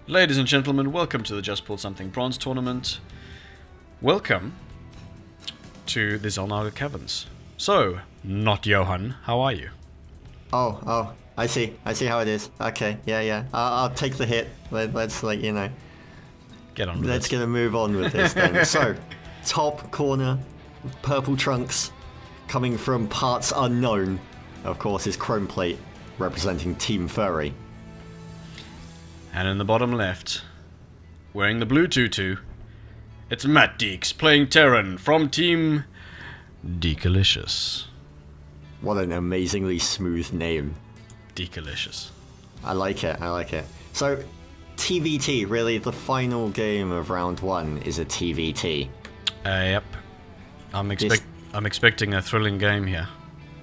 Ladies and gentlemen, welcome to the Just Pulled Something Bronze Tournament. Welcome to the Zelnaga Caverns. So, not Johan, how are you? Oh, I see how it is. Okay, yeah. I'll take the hit. Let's get on with Let's get a move on with this then. So, top corner, purple trunks, coming from parts unknown, of course, is Chromeplate, representing Team Furry. And in the bottom left, wearing the blue tutu, it's MattDeeks playing Terran from Team Deekalicious. What an amazingly smooth name. Deekalicious. I like it. So, TVT, really, the final game of round one is a TVT. Yep. I'm expecting a thrilling game here.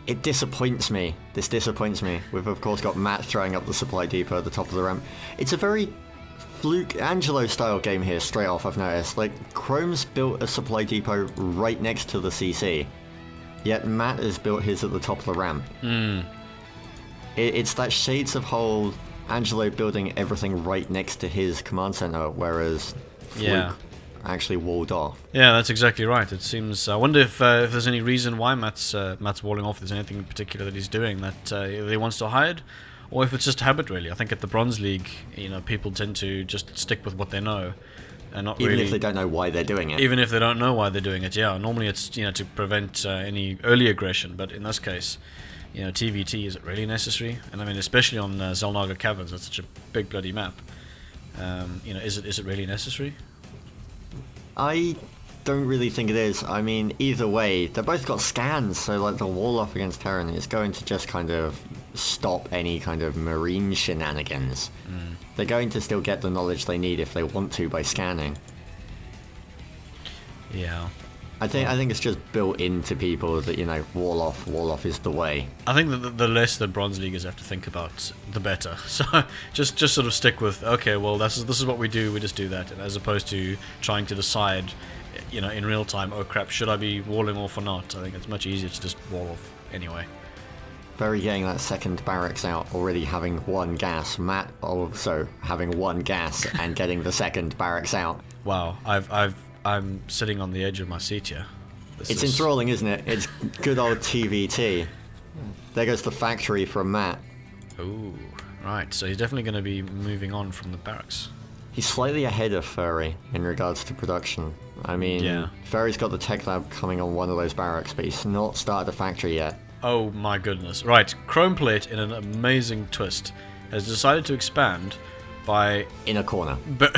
It disappoints me. This disappoints me. We've of course got Matt throwing up the supply depot at the top of the ramp. It's a very Fluke Angelo style game here, straight off I've noticed. Like, Chrome's built a supply depot right next to the CC, yet Matt has built his at the top of the ramp. It's that shades of whole Angelo building everything right next to his command center, whereas Fluke actually walled off. Yeah, that's exactly right. It seems. I wonder if there's any reason why Matt's walling off. If there's anything in particular that he's doing that he wants to hide, or if it's just habit. Really, I think at the Bronze League, people tend to just stick with what they know, and not even really, if they don't know why they're doing it. Even if they don't know why they're doing it, yeah. Normally, it's to prevent any early aggression. But in this case, TVT, is it really necessary? And I mean, especially on Zelnaga Caverns, that's such a big bloody map. Is it really necessary? I don't really think it is. I mean, either way, they've both got scans, so like the wall off against Terran is going to just kind of stop any kind of marine shenanigans. They're going to still get the knowledge they need if they want to by scanning. Yeah. I think it's just built into people that, wall off is the way. I think that the less the Bronze Leaguers have to think about, the better. So just sort of stick with, okay, well, this is what we do, we just do that, and as opposed to trying to decide, in real time, oh crap, should I be walling off or not? I think it's much easier to just wall off anyway. Very getting that second barracks out, already having one gas. Matt also having one gas and getting the second barracks out. Wow, I'm sitting on the edge of my seat here. It's enthralling, isn't it? It's good old TVT. There goes the factory from Matt. Ooh, right. So he's definitely going to be moving on from the barracks. He's slightly ahead of Furry in regards to production. I mean, Furry's got the tech lab coming on one of those barracks, but he's not started the factory yet. Oh my goodness. Right, Chromeplate, in an amazing twist, has decided to expand by in a corner, but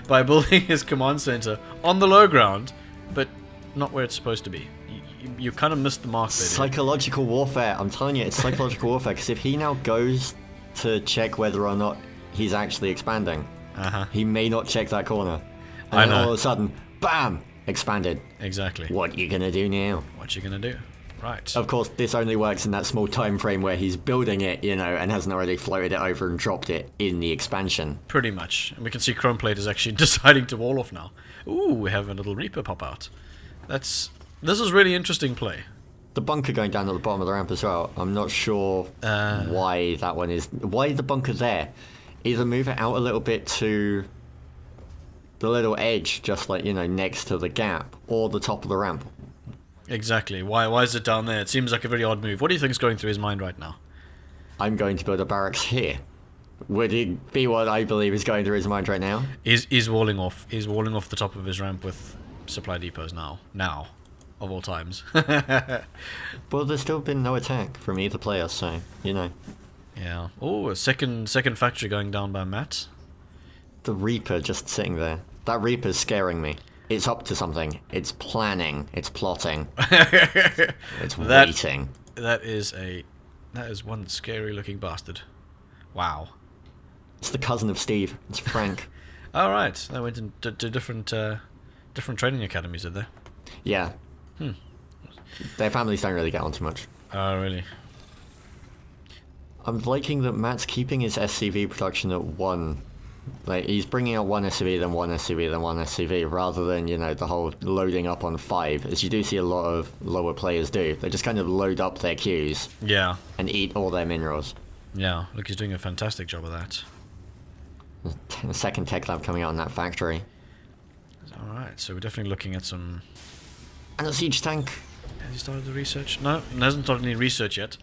by building his command center on the low ground, but not where it's supposed to be. You kind of missed the mark there. Psychological warfare. I'm telling you, it's psychological warfare. Because if he now goes to check whether or not he's actually expanding, he may not check that corner, and then all of a sudden, bam, expanded. Exactly. What you gonna do now? What you gonna do? Right. Of course, this only works in that small time frame where he's building it, and hasn't already floated it over and dropped it in the expansion. Pretty much. And we can see Chromeplate is actually deciding to wall off now. Ooh, we have a little Reaper pop out. This is really interesting play. The bunker going down at the bottom of the ramp as well. I'm not sure why that one is. Why the bunker there? Either move it out a little bit to the little edge, just like, next to the gap, or the top of the ramp. Exactly. Why is it down there? It seems like a very odd move. What do you think is going through his mind right now? I'm going to build a barracks here. Would it be what I believe is going through his mind right now? He's walling off. He's walling off the top of his ramp with supply depots now. Now, of all times. Well, there's still been no attack from either player, so, Yeah. Oh, a second factory going down by Matt. The Reaper just sitting there. That Reaper's scaring me. It's up to something. It's planning. It's plotting. It's waiting. That is one scary looking bastard. Wow. It's the cousin of Steve. It's Frank. All right. They went into different training academies, did they? Yeah. Their families don't really get on too much. Oh, really? I'm liking that Matt's keeping his SCV production at 1. Like, he's bringing out one SCV, then one SCV, then one SCV, rather than, the whole loading up on 5, as you do see a lot of lower players do. They just kind of load up their queues. Yeah. And eat all their minerals. Yeah, look, he's doing a fantastic job of that. a second tech lab coming out in that factory. Alright, so we're definitely looking at some... And a siege tank. Has he started the research? No, he hasn't started any research yet.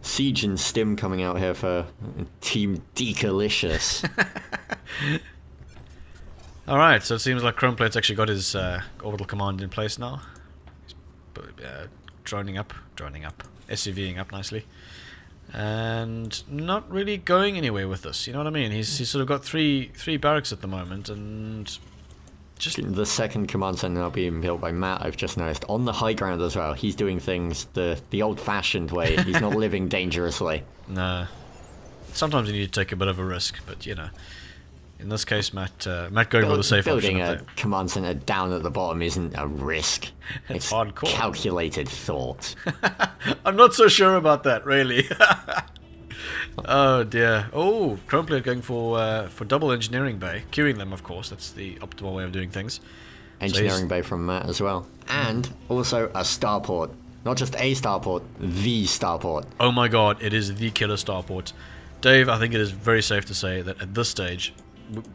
Siege and Stim coming out here for Team Decolicious. Alright, so it seems like Chromeplate's actually got his orbital command in place now. He's droning up, SCVing up nicely. And not really going anywhere with this, you know what I mean? He's sort of got three barracks at the moment, and just... The second command center now being built by Matt, I've just noticed. On the high ground as well, he's doing things the old-fashioned way. He's not living dangerously. No. Sometimes you need to take a bit of a risk, but, you know... In this case, Matt going with the safe option. Building a command center down at the bottom isn't a risk. It's hardcore. Calculated thought. I'm not so sure about that, really. Oh dear. Oh, Chromeplate going for double engineering bay, queuing them, of course. That's the optimal way of doing things. Engineering bay from Matt as well, and also a starport. Not just a starport, the starport. Oh my God! It is the killer starport. Dave, I think it is very safe to say that at this stage,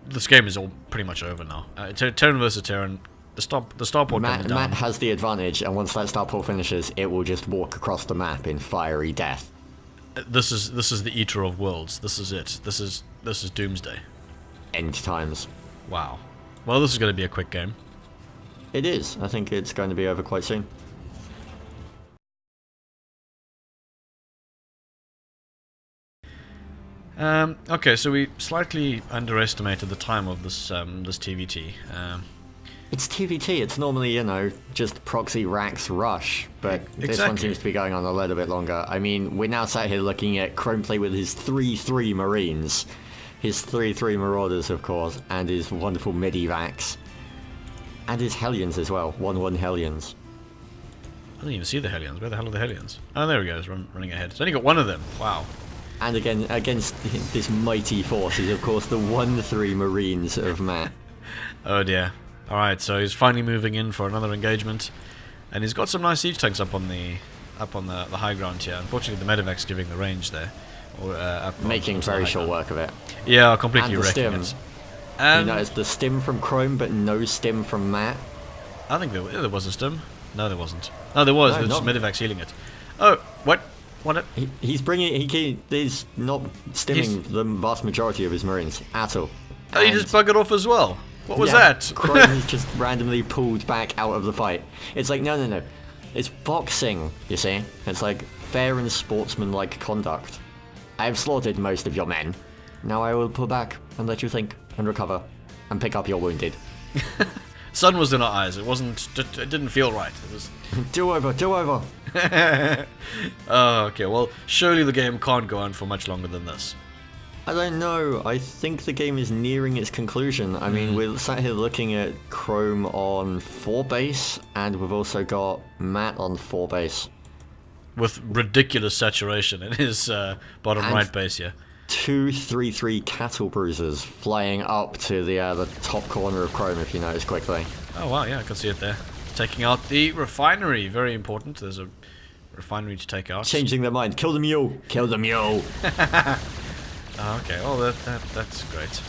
this game is all pretty much over now. Terran versus Terran, the starport coming down. Matt has the advantage, and once that starport finishes, it will just walk across the map in fiery death. This is the eater of worlds. This is it. This is doomsday. End times. Wow. Well, this is going to be a quick game. It is. I think it's going to be over quite soon. Okay, so we slightly underestimated the time of this TVT. It's TVT, it's normally, you know, just proxy racks rush, but this one seems to be going on a little bit longer. I mean, we're now sat here looking at Chromeplate with his 3-3 Marines, his 3-3 Marauders, of course, and his wonderful mid-evacs, and his Hellions as well, 1-1 Hellions. I didn't even see the Hellions. Where the hell are the Hellions? Oh, there we go, it's running ahead. It's only got one of them, wow. And again, against this mighty force is, of course, the 1-3 Marines of Matt. Oh dear. Alright, so he's finally moving in for another engagement, and he's got some nice siege tanks up on the high ground here. Unfortunately, the medevac's giving the range there, or making very short work of it. Yeah, completely and the wrecking stim. it. And you notice the stim from Chrome, but no stim from Matt. I think there was a stim. No, there wasn't. No, there was. There's just medevac's healing it. Oh, what? What? He's not stimming the vast majority of his Marines at all. Oh, he just buggered off as well. What was yeah, that? Chrome just randomly pulled back out of the fight. It's like, no. It's boxing, you see? It's like fair and sportsmanlike conduct. I have slaughtered most of your men. Now I will pull back and let you think and recover and pick up your wounded. Sun was in our eyes. It didn't feel right. It was... Do over. Oh, okay, well, surely the game can't go on for much longer than this. I don't know. I think the game is nearing its conclusion. I mean, we're sat here looking at Chrome on 4 base, and we've also got Matt on 4 base. With ridiculous saturation in his bottom right base here. 2 3-3 cattle bruisers flying up to the top corner of Chrome, if you notice quickly. Oh wow, yeah, I can see it there. Taking out the refinery, very important. There's a refinery to take out. Changing their mind. Kill the mule. Kill the mule. Oh, okay, well that's great.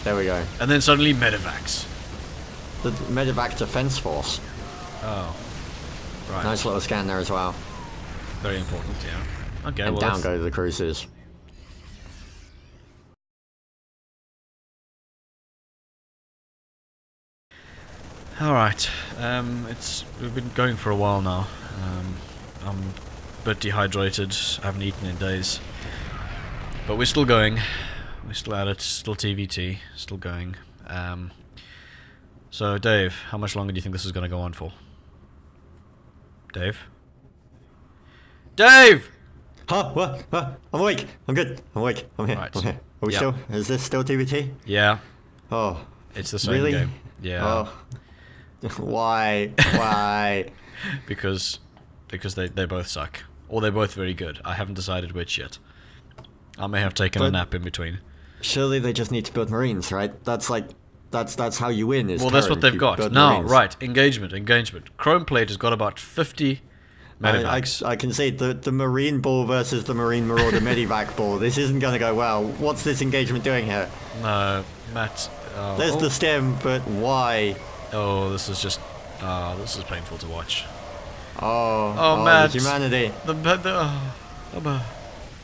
There we go. And then suddenly medevacs. The medevac defense force. Oh, right. Nice little scan there as well. Very important, yeah. Okay, and well, down go the cruisers. Alright, we've been going for a while now. I'm a bit dehydrated, I haven't eaten in days. But we're still going. We're still at it, still TVT, still going. So Dave, how much longer do you think this is going to go on for? Dave? Dave! Huh? What? I'm awake. I'm good. I'm awake. I'm here. Right. I'm here. Are we still? Is this still TVT? Yeah. Oh. It's the same really? game. Yeah. Oh. Why? Why? Because they both suck. Or they're both very good. I haven't decided which yet. I may have taken a nap in between. Surely they just need to build Marines, right? That's how you win. Well, that's what they've got. Now, right, engagement. Chromeplate has got about 50 Medivacs. I can see the Marine ball versus the Marine Marauder Medivac ball. This isn't going to go well. What's this engagement doing here? No, Matt. There's the stem, but why? Oh, this is just. This is painful to watch. Oh, Matt. the humanity. Oh,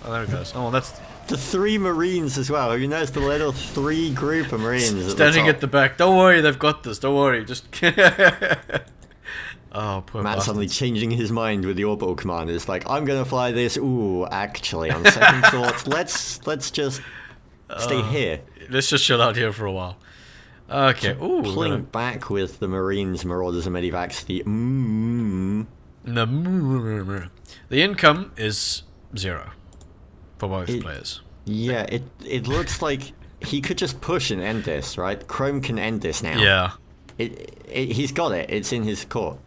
there it goes. Oh, that's the 3 Marines as well. Have you noticed the little 3 group of Marines standing at the back? Don't worry, they've got this. Don't worry, just. Oh, poor Matt bastards. suddenly changing his mind with the orbital command. It's like, I'm gonna fly this. Ooh, actually, on second thought, let's just stay here. Let's just chill out here for a while. Okay. Ooh. Pulling back with the Marines, Marauders, and Medivacs. The income is 0 for both players. Yeah, it looks like he could just push and end this, right? Chrome can end this now. Yeah. He's got it. It's in his court.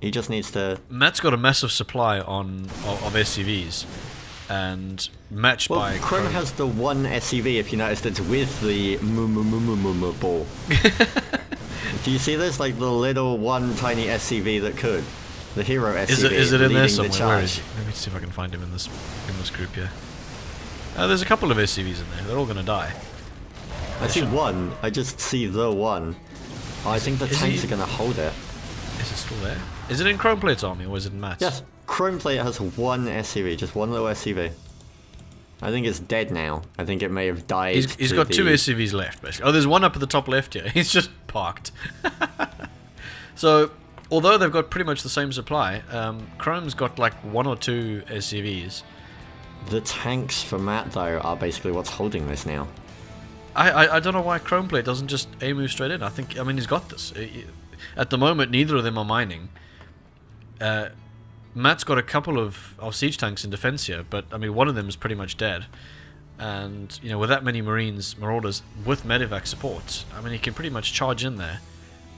He just needs to. Matt's got a massive supply of SCVs, and matched by Chrome has the one SCV. If you noticed, it's with the ball. Do you see this? Like the little one tiny SCV that could. The hero SCV. Is it in there leading somewhere? the Where charge. is he? Let me see if I can find him in this group here. There's a couple of SCVs in there. They're all gonna die. I see one. I just see the one. Oh, I think the tanks are gonna hold it. Is it still there? Is it in Chromeplate's army or is it in Matt's? Yes, Chromeplate has one SCV, just one little SCV. I think it's dead now. I think it may have died. He's got 2 SCVs left, basically. Oh, there's one up at the top left here. He's just parked. So, although they've got pretty much the same supply, Chrome's got like 1 or 2 SCVs. The tanks for Matt, though, are basically what's holding this now. I don't know why Chromeplate doesn't just move straight in. I mean, he's got this. At the moment, neither of them are mining. Matt's got a couple of siege tanks in defense here, but I mean, one of them is pretty much dead. And you know, with that many Marines, Marauders with Medivac support, I mean, he can pretty much charge in there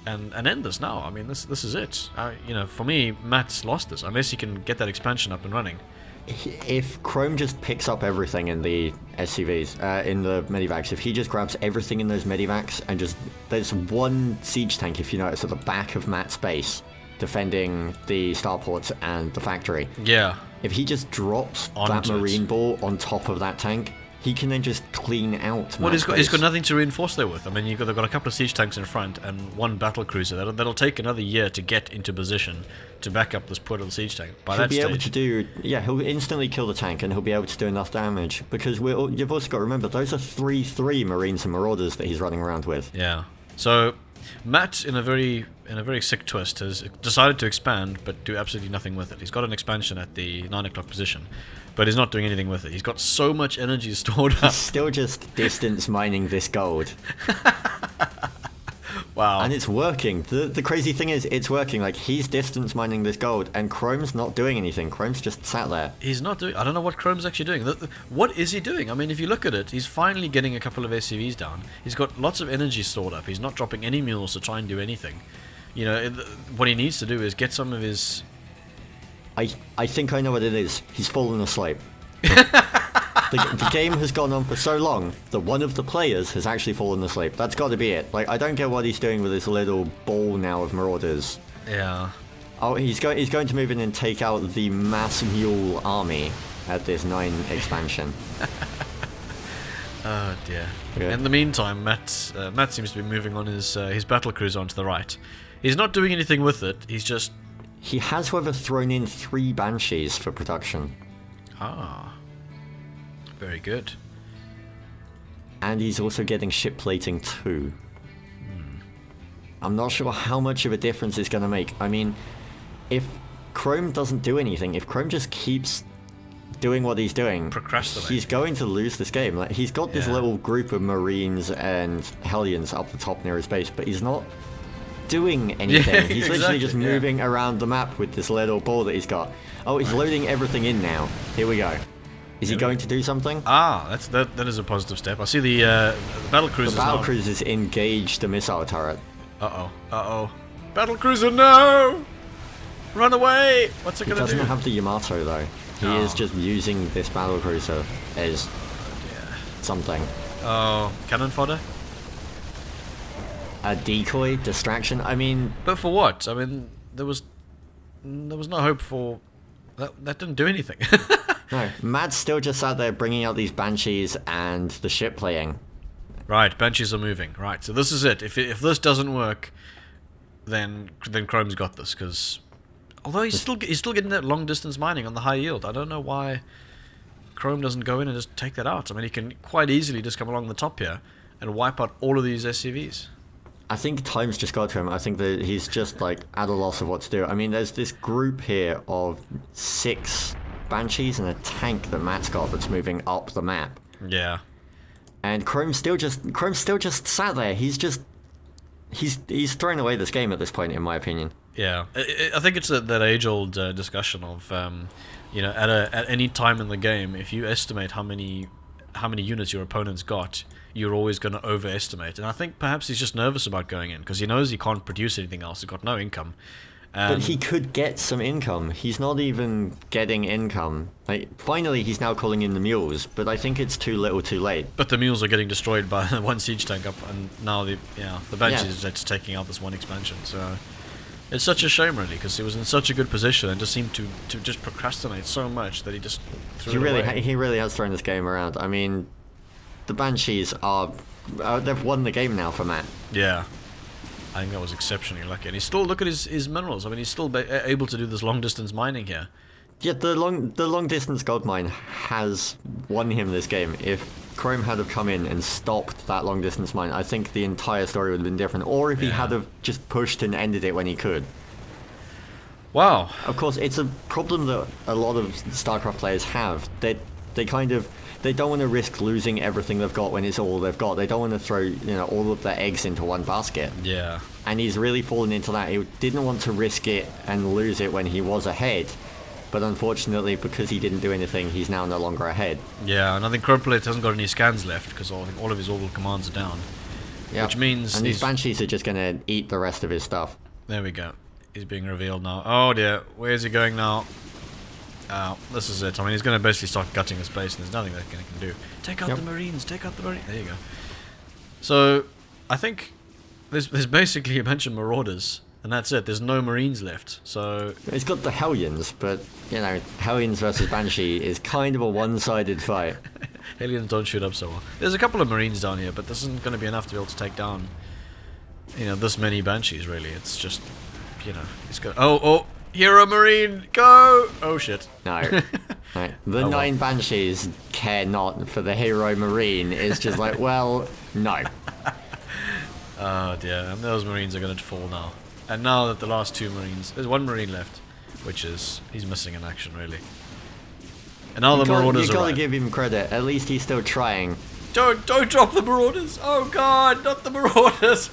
and end this now. I mean, this is it. You know, for me, Matt's lost this unless he can get that expansion up and running. If Chrome just picks up everything in the SCVs, in the Medivacs, if he just grabs everything in those Medivacs and just... There's one siege tank, if you notice, at the back of Matt's base, defending the starports and the factory. Yeah. If he just drops that Marine ball on top of that tank, he can then just clean out Matt's he's got nothing to reinforce there with. I mean, they've got a couple of siege tanks in front and 1 battle cruiser. That'll take another year to get into position to back up this poor little siege tank. By that stage, he'll instantly kill the tank and he'll be able to do enough damage because you've also got to remember those are 3 Marines and Marauders that he's running around with. Yeah. So Matt, in a very sick twist, has decided to expand but do absolutely nothing with it. He's got an expansion at the 9 o'clock position, but he's not doing anything with it. He's got so much energy stored up. He's still just distance mining this gold. Wow. And it's working. The crazy thing is, it's working. Like, he's distance mining this gold, and Chrome's not doing anything. Chrome's just sat there. He's not doing... I don't know what Chrome's actually doing. What is he doing? I mean, if you look at it, he's finally getting a couple of SCVs down. He's got lots of energy stored up. He's not dropping any mules to try and do anything. You know, what he needs to do is get some of his... I think I know what it is. He's fallen asleep. The game has gone on for so long that one of the players has actually fallen asleep. That's got to be it. Like, I don't get what he's doing with this little ball now of Marauders. Yeah. Oh, he's going to move in and take out the mass mule army at this 9 expansion. Oh dear. Yeah. In the meantime, Matt seems to be moving on his battle cruiser onto the right. He's not doing anything with it. He's just... He has, however, thrown in 3 Banshees for production. Ah. Very good. And he's also getting ship plating too. I'm not sure how much of a difference it's going to make. I mean, if Chrome doesn't do anything, if Chrome just keeps doing what he's doing, he's going to lose this game. Like, he's got this little group of Marines and Hellions up the top near his base, but he's not doing anything. Yeah, he's literally just moving around the map with this little ball that he's got. Oh, he's loading everything in now. Here we go. Is he going to do something? Ah, that is a positive step. I see the battle cruiser. The battle cruisers engage the missile turret. Uh-oh. Battle cruiser, no! Run away! What's it gonna do? He doesn't have the Yamato, though. He is just using this battle cruiser as something. Oh, cannon fodder? A decoy? Distraction? I mean... But for what? I mean, there was no hope for That didn't do anything. No, Matt's still just sat there bringing out these Banshees and the ship playing. Right, Banshees are moving. Right, so this is it. If this doesn't work, then Chrome's got this, because although he's still getting that long distance mining on the high yield, I don't know why Chrome doesn't go in and just take that out. I mean, he can quite easily just come along the top here and wipe out all of these SCVs. I think time's just got to him. I think that he's just like at a loss of what to do. I mean, there's this group here of 6 Banshees and a tank that Matt's got that's moving up the map. Yeah. And Chrome's still just sat there. He's thrown away this game at this point, in my opinion. Yeah, I think it's that age-old discussion of, you know, at any time in the game, if you estimate how many units your opponent's got, you're always going to overestimate. And I think perhaps he's just nervous about going in because he knows he can't produce anything else. He's got no income. But he could get some income. He's not even getting income. Like, finally, he's now calling in the mules, but I think it's too little too late. But the mules are getting destroyed by one siege tank up, and now the Banshees are just taking out this one expansion. So it's such a shame, really, because he was in such a good position and just seemed to just procrastinate so much that he just threw it away. He really has thrown this game around. I mean, the Banshees are... they've won the game now for Matt. Yeah. I think that was exceptionally lucky. And he's still, look at his minerals. I mean, he's still able to do this long-distance mining here. Yeah, the long-distance gold mine has won him this game. If Chrome had have come in and stopped that long-distance mine, I think the entire story would have been different. Or if he had have just pushed and ended it when he could. Wow. Of course, it's a problem that a lot of StarCraft players have. They don't want to risk losing everything they've got when it's all they've got. They don't want to throw, all of their eggs into one basket. Yeah. And he's really fallen into that. He didn't want to risk it and lose it when he was ahead. But unfortunately, because he didn't do anything, he's now no longer ahead. Yeah, and I think Chromeplate hasn't got any scans left because all of his orbital commands are down. Yeah. Which means... And these Banshees are just going to eat the rest of his stuff. There we go. He's being revealed now. Oh dear, where's he going now? Oh, this is it. I mean, he's going to basically start gutting his base, and there's nothing that he can do. Take out the Marines, take out the Marines. There you go. So, I think there's basically a bunch of Marauders, and that's it. There's no Marines left, so... He's got the Hellions, but, Hellions versus Banshee is kind of a one-sided fight. Hellions don't shoot up so well. There's a couple of Marines down here, but this isn't going to be enough to be able to take down, this many Banshees, really. It's just, he's got... Oh! Hero Marine, go! Oh shit. No. Right. The 9 Banshees care not for the Hero Marine. It's just like, well, no. Oh dear, and those Marines are going to fall now. And now that the last 2 Marines... There's 1 Marine left, which is... He's missing in action, really. And now the Marauders You are gotta give him credit. At least he's still trying. Don't drop the Marauders! Oh god, not the Marauders!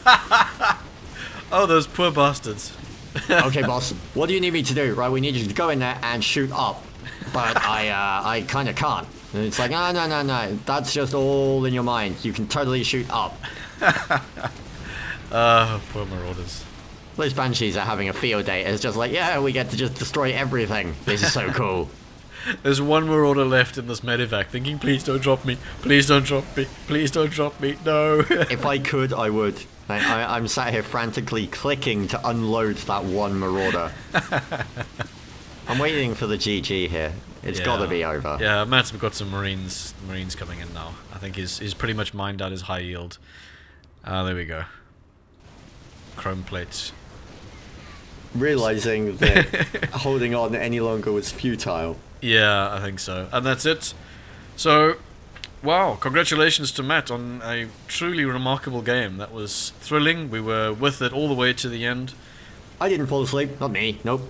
Oh, those poor bastards. Okay, boss, what do you need me to do? Right, we need you to go in there and shoot up. But I kind of can't. And it's like, no, that's just all in your mind. You can totally shoot up. Poor Marauders. Those Banshees are having a field day. It's just like, yeah, we get to just destroy everything. This is so cool. There's 1 Marauder left in this medevac thinking, please don't drop me, please don't drop me, please don't drop me, no. If I could, I would. I'm sat here frantically clicking to unload that 1 Marauder. I'm waiting for the GG here. It's got to be over. Yeah, Matt's got some Marines coming in now. I think he's pretty much mined out his high yield. There we go. Chromeplate. Realising that holding on any longer was futile. Yeah, I think so. And that's it. So... Wow, congratulations to Matt on a truly remarkable game. That was thrilling. We were with it all the way to the end. I didn't fall asleep. Not me. Nope.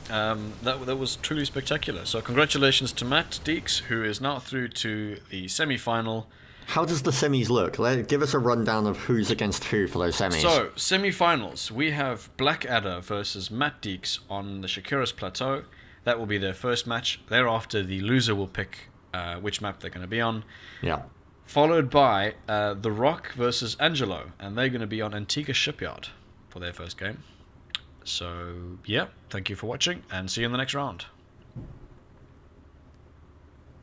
That was truly spectacular. So congratulations to MattDeeks, who is now through to the semi-final. How does the semis look? Give us a rundown of who's against who for those semis. So, semi-finals. We have Blackadder versus MattDeeks on the Shakiris Plateau. That will be their first match. Thereafter, the loser will pick... which map they're going to be on. Yeah. Followed by The Rock versus Angelo, and they're going to be on Antigua Shipyard for their first game. So, yeah, thank you for watching, and see you in the next round.